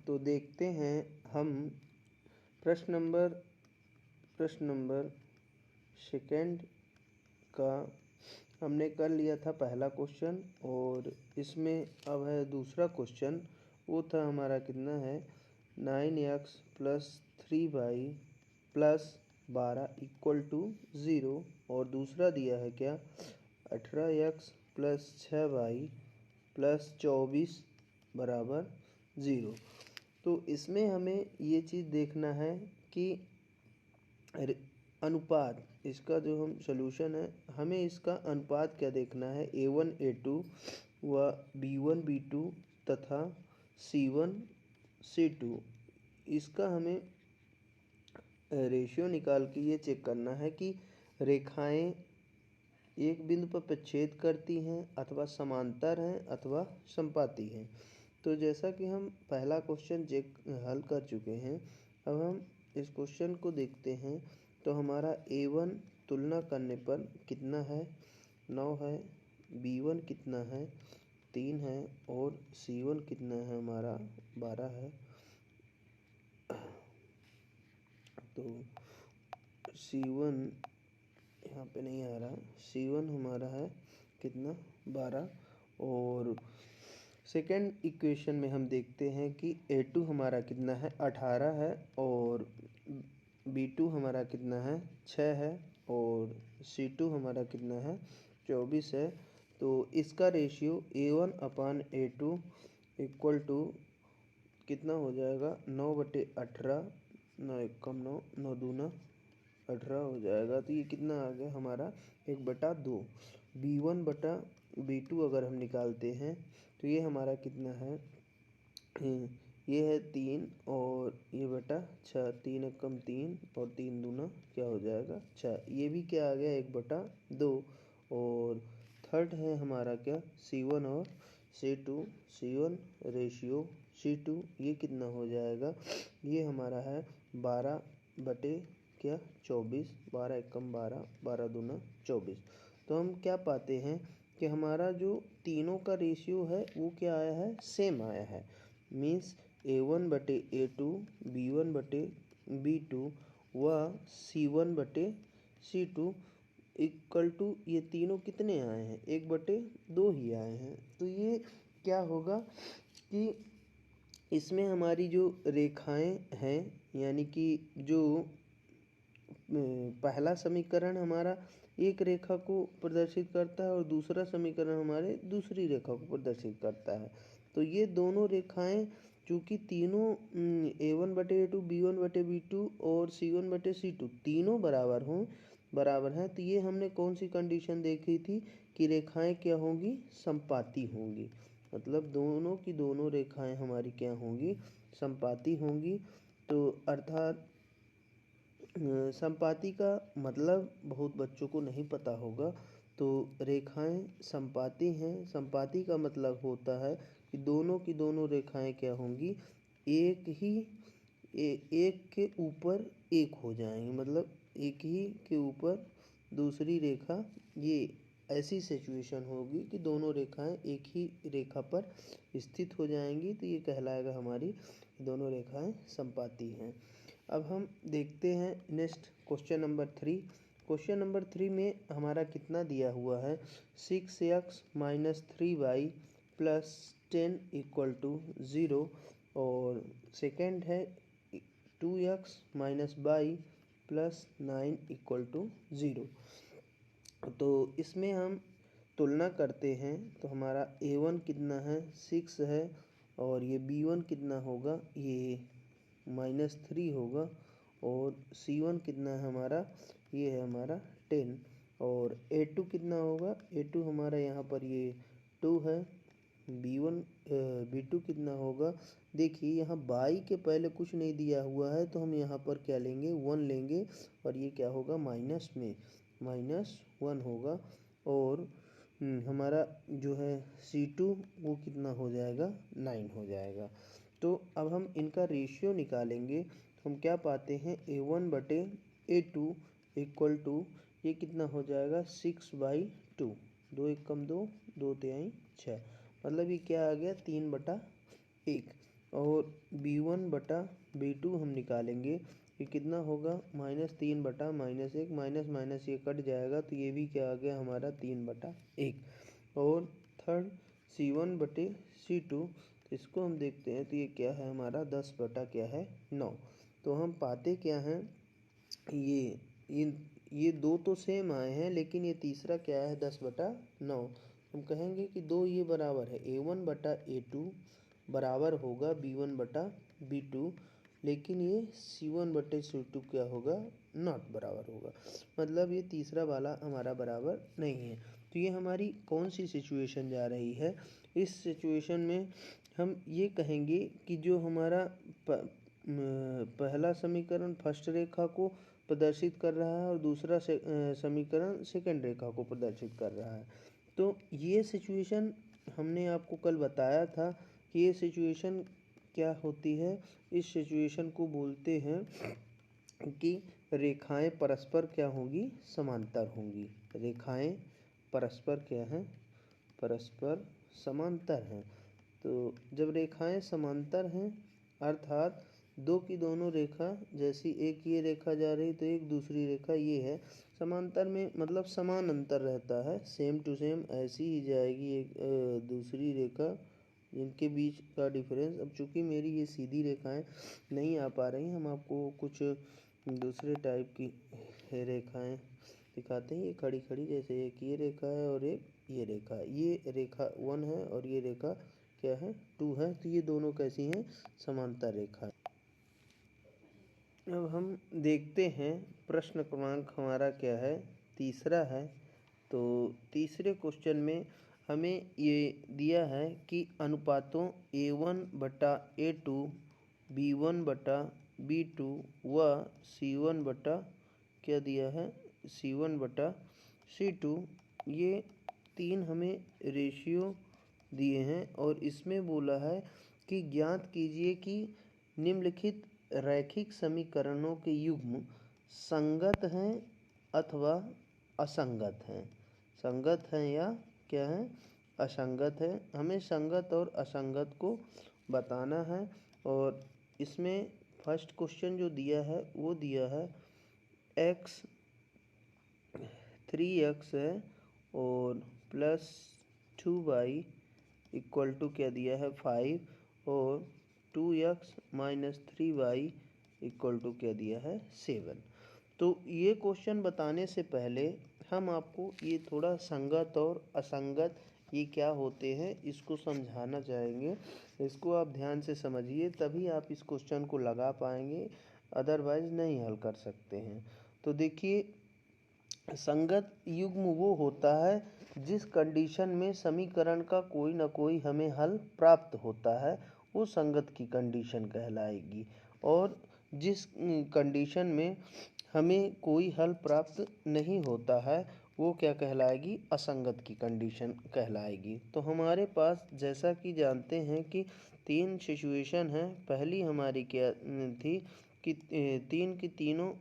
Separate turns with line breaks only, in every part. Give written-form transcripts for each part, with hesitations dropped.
तो देखते हैं हम प्रश्न नंबर सेकंड का हमने कर लिया था पहला क्वेश्चन, और इसमें अब है दूसरा क्वेश्चन। वो था हमारा कितना है 9x + 3y + 12 = 0, और दूसरा दिया है क्या 18x + 6y + 24 = 0। तो इसमें हमें ये चीज़ देखना है कि अनुपात, इसका जो हम सॉल्यूशन है हमें इसका अनुपात क्या देखना है, a1 a2 व b1 b2 तथा c1 c2। इसका हमें रेशियो निकाल के ये चेक करना है कि रेखाएं एक बिंदु पर प्रच्छेद करती हैं अथवा समांतर हैं अथवा समपाती हैं। तो जैसा कि हम पहला क्वेश्चन हल कर चुके हैं, अब हम इस क्वेश्चन को देखते हैं। तो हमारा a1 तुलना करने पर कितना है 9 है, b1 कितना है 3 है, और c1 कितना है हमारा 12 है। तो c1 यहाँ पे नहीं आ रहा, c1 हमारा है कितना 12। और सेकेंड इक्वेशन में हम देखते हैं कि a2 हमारा कितना है 18 है, और b2 हमारा कितना है 6 है, और c2 हमारा कितना है 24 है। तो इसका रेशियो a1/a2 = कितना हो जाएगा 9/18, 9 एकम 9, 9 दूना 18 हो जाएगा। तो ये कितना आ गया हमारा 1/2। b1/b2 अगर हम निकालते हैं तो ये हमारा कितना है, ये है 3 और ये बटा 6, 3 एकम 3 और 3 दूना क्या हो जाएगा 6। ये भी क्या आ गया 1/2। और थर्ड है हमारा क्या c1 और c2, c1 रेशियो c2 ये कितना हो जाएगा, ये हमारा है 12/24, 12 एकम 12, 12 दूना 24। तो हम क्या पाते हैं कि हमारा जो तीनों का रेशियो है वो क्या आया है, सेम आया है। मीन्स a1/a2, b1/b2 व c1/c2 = ये तीनों कितने आए हैं 1/2 ही आए हैं। तो ये क्या होगा कि इसमें हमारी जो रेखाएं हैं, यानी कि जो पहला समीकरण हमारा एक रेखा को प्रदर्शित करता है और दूसरा समीकरण हमारे दूसरी रेखा को प्रदर्शित करता है। तो ये दोनों रेखाएं चूँकि तीनों a1/a2, b1/b2 और c1/c2 तीनों बराबर हैं, तो ये हमने कौन सी कंडीशन देखी थी कि रेखाएं क्या होंगी, समपाती होंगी। मतलब दोनों की दोनों रेखाएं हमारी क्या होंगी, समपाती होंगी। तो अर्थात समपाती का मतलब बहुत बच्चों को नहीं पता होगा। तो रेखाएं समपाती हैं, समपाती का मतलब होता है कि दोनों की दोनों रेखाएं क्या होंगी, एक के ऊपर एक हो जाएंगी। मतलब एक ही के ऊपर दूसरी रेखा, ये ऐसी सिचुएशन होगी कि दोनों रेखाएं एक ही रेखा पर स्थित हो जाएंगी। तो ये कहलाएगा हमारी दोनों रेखाएं समपाती हैं। अब हम देखते हैं next question number 3। Question number 3 में हमारा कितना दिया हुआ है 6x - 3y + 10 = 0, और सेकंड है 2x - y + 9 = 0। तो इसमें हम तुलना करते हैं। तो हमारा a1 कितना है 6 है, और ये b1 कितना होगा, ये -3 होगा, और c1 कितना है हमारा, ये है हमारा 10, और a2 कितना होगा, a2 हमारा यहाँ पर ये 2 है, b2 कितना होगा। देखिए यहाँ बाई के पहले कुछ नहीं दिया हुआ है, तो हम यहाँ पर क्या लेंगे 1 लेंगे, और ये क्या होगा माइनस में -1 होगा। और हमारा जो है c2 वो कितना हो जाएगा 9 हो जाएगा। तो अब हम इनका रेशियो निकालेंगे। तो हम क्या पाते हैं a1/a2 = ये कितना हो जाएगा 6/2, 2 एकम 2, 2 तिहाई 6। मतलब ये क्या आ गया 3/1। और B1/B2 हम निकालेंगे, ये कितना होगा -3/-1, माइनस माइनस ये कट जाएगा तो ये भी क्या आ गया हमारा 3/1। और थर्ड C1/C2, इसको हम देखते हैं तो ये क्या है हमारा 10/9। तो हम पाते क्या हैं, ये दो तो सेम आए हैं, लेकिन ये तीसरा क्या है 10/9। हम कहेंगे कि दो ये बराबर है, A1/A2 बराबर होगा B1/B2, लेकिन ये C1/C2 क्या होगा, नॉट बराबर होगा। मतलब ये तीसरा वाला हमारा बराबर नहीं है। तो ये हमारी कौन सी सिचुएशन जा रही है, इस सिचुएशन में हम ये कहेंगे कि जो हमारा पहला समीकरण फर्स्ट रेखा को प्रदर्शित कर रहा है और दूसरा समीकरण सेकंड रेखा को प्रदर्शित कर रहा है। तो ये सिचुएशन हमने आपको कल बताया था कि ये सिचुएशन क्या होती है, इस सिचुएशन को बोलते हैं कि रेखाएं परस्पर क्या होंगी, समांतर होंगी। रेखाएं परस्पर क्या हैं, परस्पर समांतर हैं। तो जब रेखाएं समांतर हैं अर्थात दो की दोनों रेखा, जैसी एक ये रेखा जा रही तो एक दूसरी रेखा ये है, समांतर में मतलब समान अंतर रहता है, सेम टू सेम ऐसी ही जाएगी एक दूसरी रेखा, जिनके बीच का डिफरेंस, अब चूंकि मेरी ये सीधी रेखाएं नहीं आ पा रही, हम आपको कुछ दूसरे टाइप की रेखाएं दिखाते हैं। ये खड़ी खड़ी, जैसे एक ये रेखा है और एक ये रेखा, ये रेखा 1 है और ये रेखा क्या है 2 है, तो ये दोनों कैसी हैं, समांतर रेखा। अब हम देखते हैं प्रश्न क्रमांक हमारा क्या है, तीसरा है। तो तीसरे क्वेश्चन में हमें ये दिया है कि अनुपातों A1/A2, B1/B2 व C1/ क्या दिया है, C1/C2, ये तीन हमें रेशियो दिए हैं और इसमें बोला है कि ज्ञात कीजिए कि निम्नलिखित रैखिक समीकरणों के युग्म संगत हैं अथवा असंगत हैं। संगत हैं या क्या है, असंगत है। हमें संगत और असंगत को बताना है। और इसमें फर्स्ट क्वेश्चन जो दिया है वो दिया है x 3x है और +2y इक्वल टू क्या दिया है 5 और 2x - 3y इक्वल टू क्या दिया है 7। तो ये क्वेश्चन बताने से पहले हम आपको ये थोड़ा संगत और असंगत ये क्या होते हैं इसको समझाना चाहेंगे। इसको आप ध्यान से समझिए, तभी आप इस क्वेश्चन को लगा पाएंगे, अदरवाइज नहीं हल कर सकते हैं। तो देखिए, संगत युग्म वो होता है जिस कंडीशन में समीकरण का कोई ना कोई हमें हल प्राप्त होता है, वो संगत की कंडीशन कहलाएगी। और जिस कंडीशन में हमें कोई हल प्राप्त नहीं होता है वो क्या कहलाएगी, असंगत की कंडीशन कहलाएगी। तो हमारे पास जैसा कि जानते हैं कि तीन सिचुएशन हैं। पहली हमारी क्या थी कि तीन की तीनों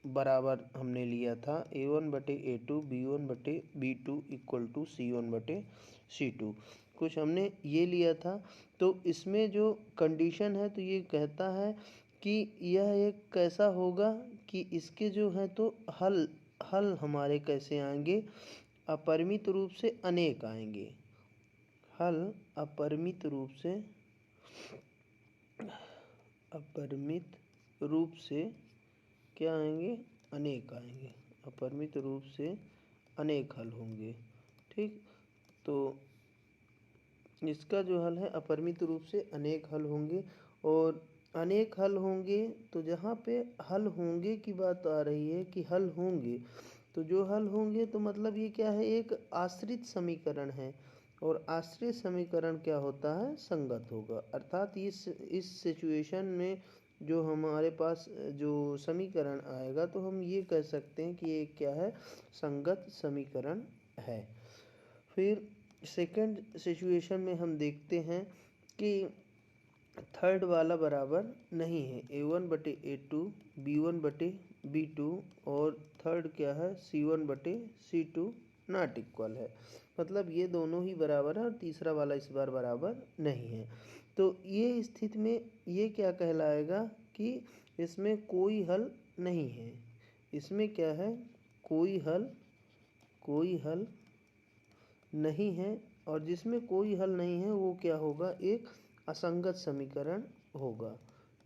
बराबर हमने लिया था, A1/A2, B1/B2 equal to C1/C2, कुछ हमने ये लिया था। तो इसमें जो कंडीशन है तो ये कहता है कि यह एक कैसा होगा कि इसके जो है तो हल हमारे कैसे आएंगे, अपरिमित रूप से अनेक आएंगे। हल अपरिमित रूप से क्या आएंगे, अनेक आएंगे। अपरिमित रूप से अनेक हल होंगे। ठीक, तो इसका जो हल है अपरिमित रूप से अनेक हल होंगे। और अनेक हल होंगे तो जहाँ पे हल होंगे की बात आ रही है कि हल होंगे, तो जो हल होंगे तो मतलब ये क्या है, एक आश्रित समीकरण है और आश्रित समीकरण क्या होता है, संगत होगा। अर्थात इस सिचुएशन में जो हमारे पास जो समीकरण आएगा तो हम ये कह सकते हैं कि ये क्या है, संगत समीकरण है। फिर सेकंड सिचुएशन में हम देखते हैं कि थर्ड वाला बराबर नहीं है, A1/A2, B1/B2 और थर्ड क्या है C1/C2 नॉट इक्वल है। मतलब ये दोनों ही बराबर है और तीसरा वाला इस बार बराबर नहीं है। तो ये स्थिति में ये क्या कहलाएगा कि इसमें कोई हल नहीं है। इसमें क्या है, कोई हल नहीं है, और जिसमें कोई हल नहीं है वो क्या होगा, एक असंगत समीकरण होगा।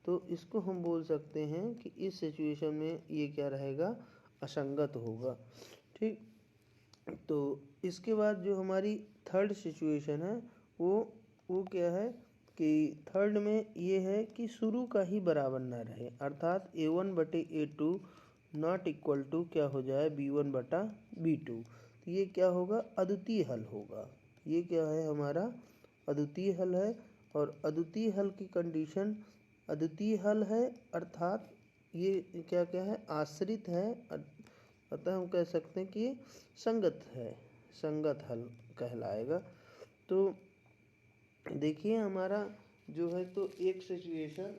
तो इसको हम बोल सकते हैं कि इस सिचुएशन में ये क्या रहेगा, असंगत होगा। ठीक, तो इसके बाद जो हमारी थर्ड सिचुएशन है वो क्या है कि थर्ड में ये है कि शुरू का ही बराबर ना रहे, अर्थात a1/a2 नॉट इक्वल टू क्या हो जाए, b1/b2। तो ये क्या होगा, अद्वितीय हल होगा। ये क्या है, हमारा अद्वितीय हल है। और अद्वितीय हल की कंडीशन, अद्वितीय हल है अर्थात ये क्या क्या है, आश्रित है, अतः हम कह सकते हैं कि संगत है, संगत हल कहलाएगा। तो देखिए हमारा जो है, तो एक सिचुएशन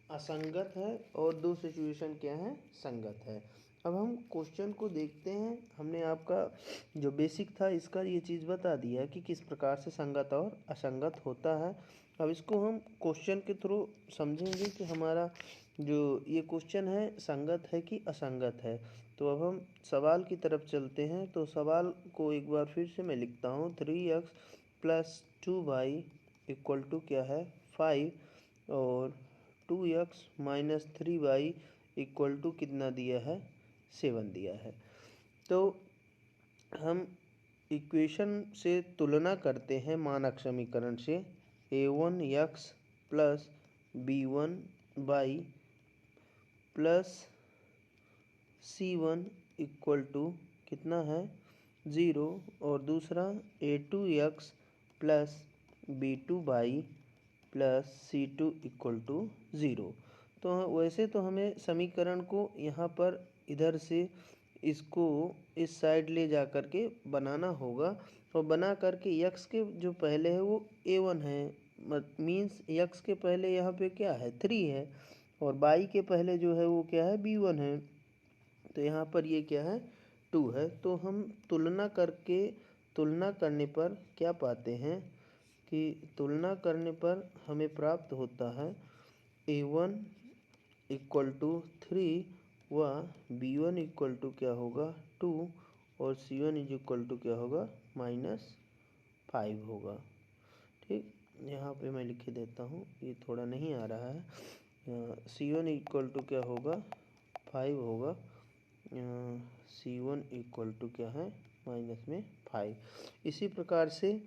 असंगत है और दो सिचुएशन क्या है, संगत है। अब हम क्वेश्चन को देखते हैं। हमने आपका जो बेसिक था इसका ये चीज़ बता दिया है कि किस प्रकार से संगत और असंगत होता है। अब इसको हम क्वेश्चन के थ्रू समझेंगे कि हमारा जो ये क्वेश्चन है संगत है कि असंगत है। तो अब हम सवाल की तरफ चलते हैं। तो सवाल को एक बार फिर से मैं लिखता हूँ, 3x + 2y इक्वल टू क्या है, 5, और 2x - 3y इक्वल टू कितना दिया है, 7 दिया है। तो हम इक्वेशन से तुलना करते हैं मानक समीकरण से, a1x + b1y + c1 equal to कितना है, 0, और दूसरा a2x + b2y + c2 equal to 0। तो वैसे तो हमें समीकरण को यहाँ पर इधर से इसको इस साइड ले जा कर के बनाना होगा, और बना करके x के जो पहले है वो a1 है, मीन्स x के पहले यहाँ पे क्या है, 3 है, और y के पहले जो है वो क्या है, b1 है। तो यहाँ पर ये क्या है, 2 है। तो हम तुलना करने पर क्या पाते हैं कि तुलना करने पर हमें प्राप्त होता है a1 इक्वल टू 3 व b1 इक्वल टू क्या होगा, 2, और c1 इज इक्वल टू क्या होगा, -5 होगा। ठीक, यहाँ पे मैं लिख देता हूँ, ये थोड़ा नहीं आ रहा है। c1 इक्वल टू क्या होगा, 5 होगा, c1 इक्वल टू क्या है, -5। इसी प्रकार से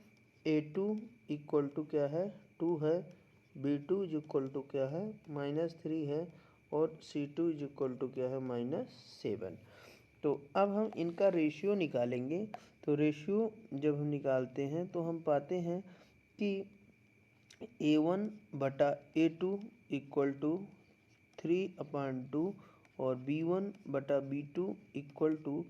a2 इक्वल टू क्या है, 2 है, b2 इज इक्वल टू क्या है, -3 है, और c2 इज इक्वल टू क्या है, -7। तो अब हम इनका रेशियो निकालेंगे। तो रेशियो जब हम निकालते हैं तो हम पाते हैं कि a1/a2 इक्वल टू 3/2, और b1/b2 इक्वल टू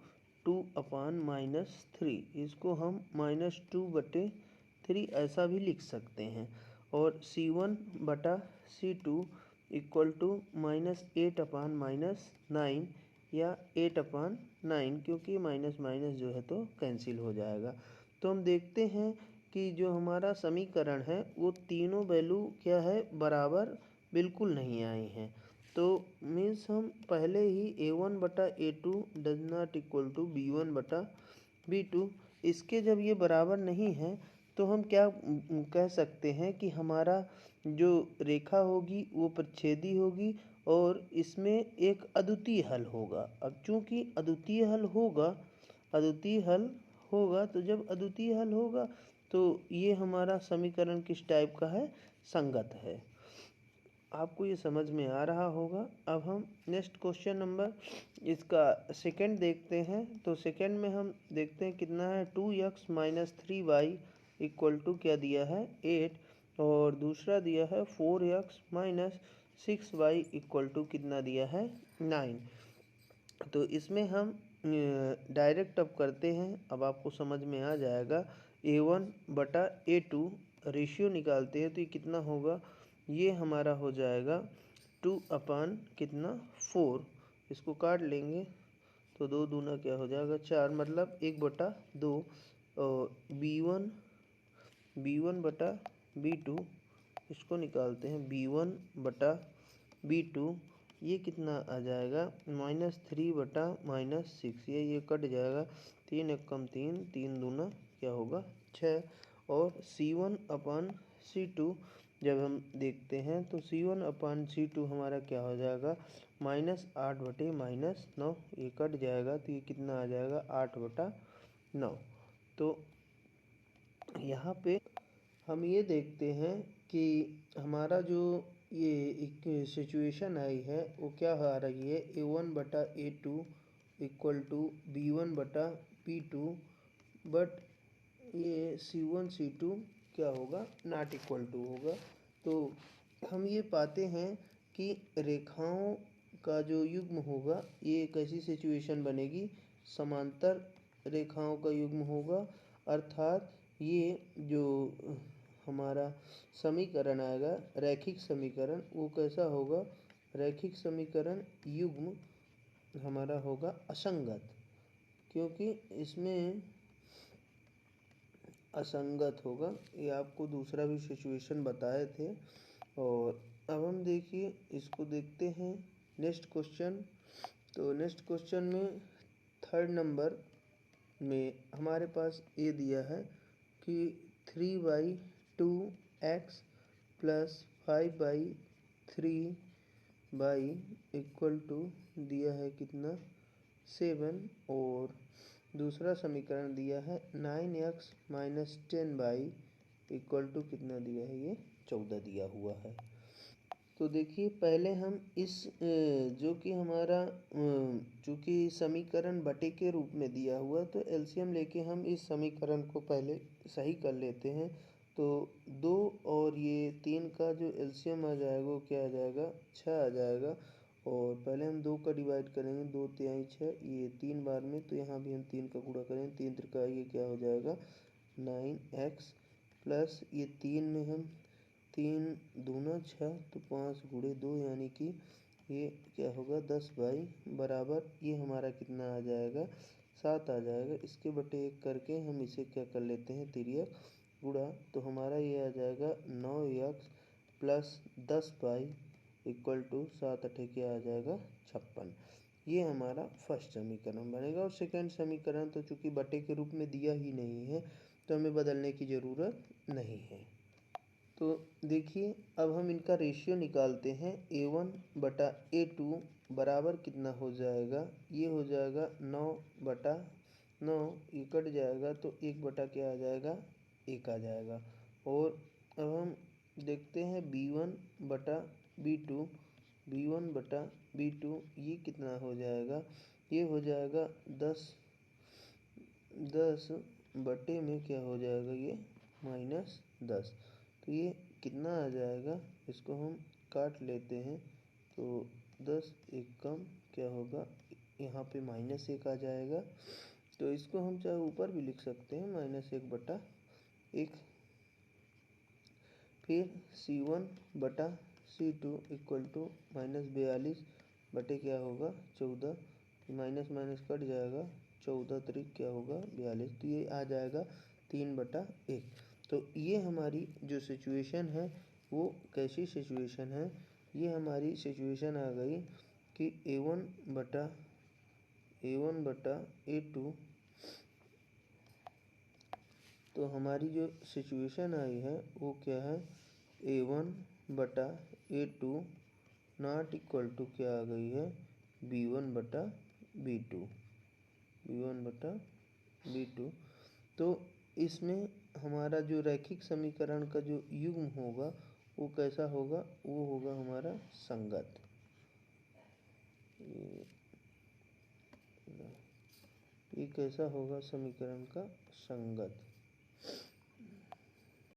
2/-3। इसको हम -2/3 ऐसा भी लिख सकते हैं। और c1/c2 इक्वल टू -8/-9, या 8/9, क्योंकि माइनस माइनस जो है तो कैंसिल हो जाएगा। तो हम देखते हैं कि जो हमारा समीकरण है वो तीनों वैल्यू क्या है, बराबर बिल्कुल नहीं आई हैं। तो मीन्स हम पहले ही a1/a2 does not equal to b1/b2, इसके जब ये बराबर नहीं है तो हम क्या कह सकते हैं कि हमारा जो रेखा होगी वो प्रच्छेदी होगी, और इसमें एक अद्वितीय हल होगा। अब चूंकि अद्वितीय हल होगा, तो जब अद्वितीय हल होगा तो ये हमारा समीकरण किस टाइप का है, संगत है। आपको ये समझ में आ रहा होगा। अब हम नेक्स्ट क्वेश्चन नंबर इसका सेकंड देखते हैं। तो सेकंड में हम देखते हैं कितना है, 2x - 3y इक्वल टू क्या दिया है, 8, और दूसरा दिया है 4x - 6y इक्वल टू कितना दिया है, 9। तो इसमें हम डायरेक्ट अब करते हैं, अब आपको समझ में आ जाएगा। a1/a2 रेशियो निकालते हैं तो ये कितना होगा, ये हमारा हो जाएगा 2/कितना, 4। इसको काट लेंगे तो 2 दूना क्या हो जाएगा, 4, मतलब 1/2, और B1 बटा B2, इसको निकालते हैं। B1 बटा B2 ये कितना आ जाएगा, -3 बटा -6, ये कट जाएगा। 3 एक कम 3, 3 दूना क्या होगा 6। और C1/C2 जब हम देखते हैं तो C1/C2 हमारा क्या हो जाएगा, -8 बटे -9, ये कट जाएगा तो ये कितना आ जाएगा 8/9। तो यहाँ पे हम ये देखते हैं कि हमारा जो ये एक सिचुएशन आई है वो क्या आ रही है, A1/A2 = B1/P2, बट ये C1/C2 क्या होगा, नॉट इक्वल टू होगा। तो हम ये पाते हैं कि रेखाओं का जो युग्म होगा, ये एक ऐसी सिचुएशन बनेगी, समांतर रेखाओं का युग्म होगा। अर्थात ये जो हमारा समीकरण आएगा, रैखिक समीकरण, वो कैसा होगा, रैखिक समीकरण युग्म हमारा होगा असंगत, क्योंकि इसमें असंगत होगा। ये आपको दूसरा भी सिचुएशन बताए थे। और अब हम देखिए इसको देखते हैं नेक्स्ट क्वेश्चन। तो नेक्स्ट क्वेश्चन में 3rd नंबर में हमारे पास ये दिया है कि 3/2x + 5/3y = दिया है कितना 7। और दूसरा समीकरण दिया है 9x - 10y = कितना दिया है, ये 14 दिया हुआ है। तो देखिए पहले हम इस जो कि हमारा चूँकि समीकरण बटे के रूप में दिया हुआ, तो एलसीएम लेके हम इस समीकरण को पहले सही कर लेते हैं। तो 2 और ये 3 का जो एलसीएम आ जाएगा वो क्या आ जाएगा, 6 आ जाएगा। और पहले हम 2 का डिवाइड करेंगे, 2 तिहाई 6, ये 3 बार में, तो यहाँ भी हम 3 का गुणा करेंगे, 3 त्रिका ये क्या हो जाएगा 9x प्लस ये 3 में हम 3 दूना 6, तो 5 गुणे 2 यानी कि ये क्या होगा 10y बराबर, ये हमारा कितना आ जाएगा 7 आ जाएगा। इसके बटे 1 करके हम इसे क्या कर लेते हैं, तिर्यक गुणा, तो हमारा ये आ जाएगा 9x प्लस 10y = 7 अठे क्या आ जाएगा 56। ये हमारा फर्स्ट समीकरण बनेगा। और सेकंड समीकरण तो चूँकि बटे के रूप में दिया ही नहीं है, तो हमें बदलने की ज़रूरत नहीं है। तो देखिए अब हम इनका रेशियो निकालते हैं। A1/A2 बराबर कितना हो जाएगा, ये हो जाएगा 9/9, ये कट जाएगा तो 1 बटा क्या आ जाएगा 1 आ जाएगा। और अब हम देखते हैं B1/B2 ये कितना हो जाएगा, ये हो जाएगा 10 बटे में क्या हो जाएगा, ये -10। तो ये कितना आ जाएगा, इसको हम काट लेते हैं। तो 10 एक कम क्या होगा, यहाँ पे -1 आ जाएगा। तो इसको हम चाहे ऊपर भी लिख सकते हैं, -1/1। फिर C1/C2 = -42 बटे क्या होगा 14, माइनस माइनस कट जाएगा, 14 त्रिक क्या होगा 42, तो ये आ जाएगा 3/1। तो ये हमारी जो सिचुएशन है वो कैसी सिचुएशन है, ये हमारी सिचुएशन आ गई कि A1/A2। तो हमारी जो सिचुएशन आई है वो क्या है, A1/A2 नॉट इक्वल टू क्या आ गई है, B1/B2। तो इसमें हमारा जो रैखिक समीकरण का जो युग्म होगा वो कैसा होगा, वो होगा हमारा संगत। ये कैसा होगा समीकरण का संगत।